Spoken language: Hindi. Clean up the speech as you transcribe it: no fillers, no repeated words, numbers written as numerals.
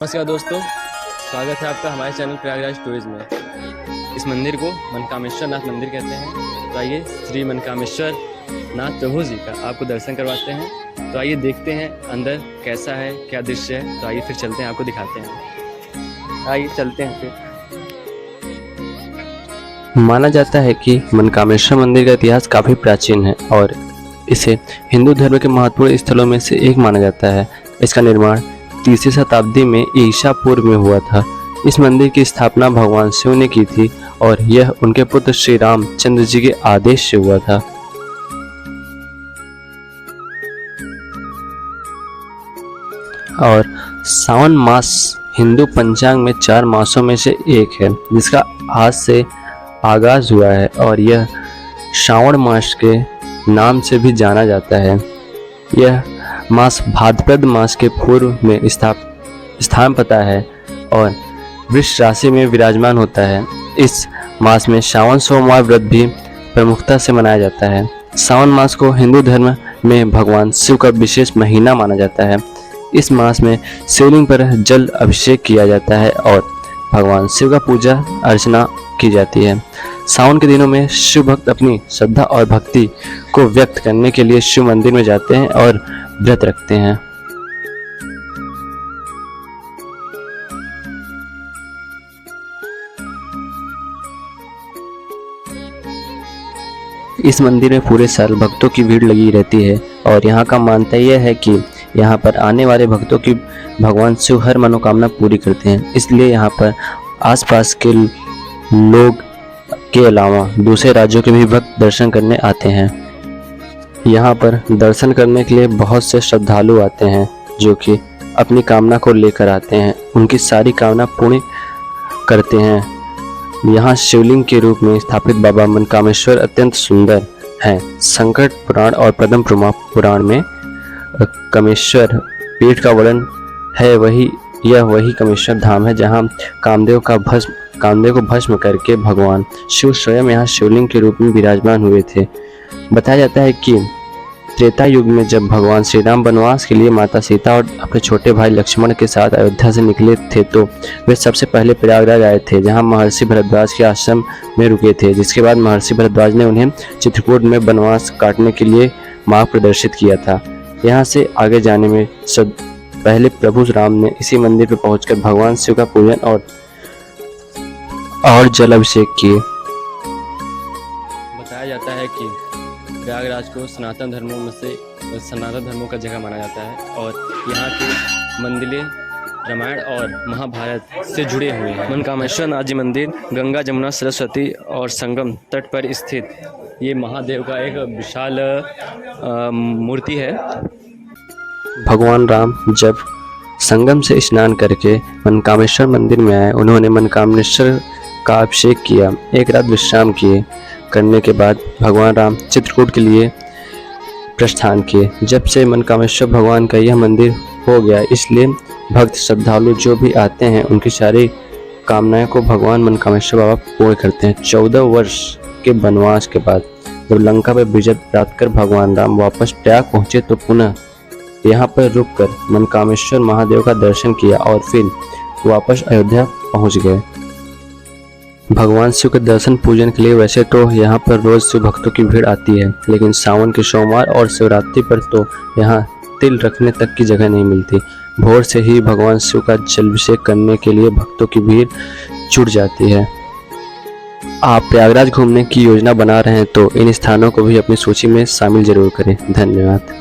नमस्कार दोस्तों, स्वागत है आपका हमारे चैनल प्रयागराज टूरिज्म में। इस मंदिर को मनकामेश्वर नाथ मंदिर कहते हैं। तो आइए श्री मनकामेश्वर नाथ प्रभु जी का आपको दर्शन करवाते हैं। तो आइए देखते हैं अंदर कैसा है, क्या दृश्य है। तो आइए फिर चलते हैं, आपको दिखाते हैं। आइए चलते हैं फिर। माना जाता है कि मनकामेश्वर मंदिर का इतिहास काफ़ी प्राचीन है और इसे हिंदू धर्म के महत्वपूर्ण स्थलों में से एक माना जाता है। इसका निर्माण 3वीं शताब्दी में ईसा पूर्व में हुआ था। इस मंदिर की स्थापना भगवान शिव ने की थी और यह उनके पुत्र श्री रामचंद्र जी के आदेश से हुआ था। और सावन मास हिंदू पंचांग में 4 मासों में से एक है, जिसका आज से आगाज हुआ है और यह श्रावण मास के नाम से भी जाना जाता है। यह मास भाद्रपद मास के पूर्व में स्थान पाता है और वृष राशि में विराजमान होता है। इस मास में श्रावण सोमवार व्रत भी प्रमुखता से मनाया जाता है। सावन मास को हिंदू धर्म में भगवान शिव का विशेष महीना माना जाता है। इस मास में शिवलिंग पर जल अभिषेक किया जाता है और भगवान शिव का पूजा अर्चना की जाती है। सावन के दिनों में शिव भक्त अपनी श्रद्धा और भक्ति को व्यक्त करने के लिए शिव मंदिर में जाते हैं और व्रत रखते हैं। इस मंदिर में पूरे साल भक्तों की भीड़ लगी रहती है और यहाँ का मानता यह है कि यहाँ पर आने वाले भक्तों की भगवान शिव हर मनोकामना पूरी करते हैं। इसलिए यहाँ पर आसपास के लोग के अलावा दूसरे राज्यों के भी भक्त दर्शन करने आते हैं। यहाँ पर दर्शन करने के लिए बहुत से श्रद्धालु आते हैं जो कि अपनी कामना को लेकर आते हैं, उनकी सारी कामना पूर्ण करते हैं। यहाँ शिवलिंग के रूप में स्थापित बाबा मनकामेश्वर अत्यंत सुंदर हैं। संकट पुराण और पद्म पुराण में कामेश्वर पीठ का वर्णन है। यह वही कामेश्वर धाम है जहाँ कामदेव को भस्म करके भगवान शिव स्वयं यहाँ शिवलिंग के रूप में विराजमान हुए थे। बताया जाता है कि त्रेता युग में जब भगवान श्री राम वनवास के लिए माता सीता और अपने छोटे भाई लक्ष्मण के साथ अयोध्या से निकले थे, तो वे सबसे पहले प्रयागराज आए थे, जहां महर्षि भरद्वाज के आश्रम में रुके थे। जिसके बाद महर्षि भरद्वाज ने उन्हें चित्रकूट में वनवास काटने के लिए मार्ग प्रदर्शित किया था। यहाँ से आगे जाने में पहले प्रभु राम ने इसी मंदिर पर पहुंचकर भगवान शिव का पूजन और जल अभिषेक किए। बताया जाता है कि प्रयागराज को सनातन धर्मों का जगह माना जाता है और यहाँ के मंदिर रामायण और महाभारत से जुड़े हुए हैं। मनकामेश्वर नाथ जी मंदिर गंगा, जमुना, सरस्वती और संगम तट पर स्थित ये महादेव का एक विशाल मूर्ति है। भगवान राम जब संगम से स्नान करके मनकामेश्वर मंदिर में आए, उन्होंने मनकामेश्वर का अभिषेक किया। एक रात विश्राम करने के बाद भगवान राम चित्रकूट के लिए प्रस्थान किए। जब से मनकामेश्वर भगवान का यह मंदिर हो गया, इसलिए भक्त श्रद्धालु जो भी आते हैं उनकी सारी कामनाएं को भगवान मनकामेश्वर बाबा पूर्ण करते हैं। 14 वर्ष के वनवास के बाद जब लंका पर विजय प्राप्त कर भगवान राम वापस प्रयाग पहुंचे, तो पुनः यहाँ पर रुककर मनकामेश्वर महादेव का दर्शन किया और फिर वापस अयोध्या पहुंच गए। भगवान शिव के दर्शन पूजन के लिए वैसे तो यहाँ पर रोज शिव भक्तों की भीड़ आती है, लेकिन सावन के सोमवार और शिवरात्रि पर तो यहाँ तिल रखने तक की जगह नहीं मिलती। भोर से ही भगवान शिव का जलाभिषेक करने के लिए भक्तों की भीड़ जुट जाती है। आप प्रयागराज घूमने की योजना बना रहे हैं तो इन स्थानों को भी अपनी सूची में शामिल जरूर करें। धन्यवाद।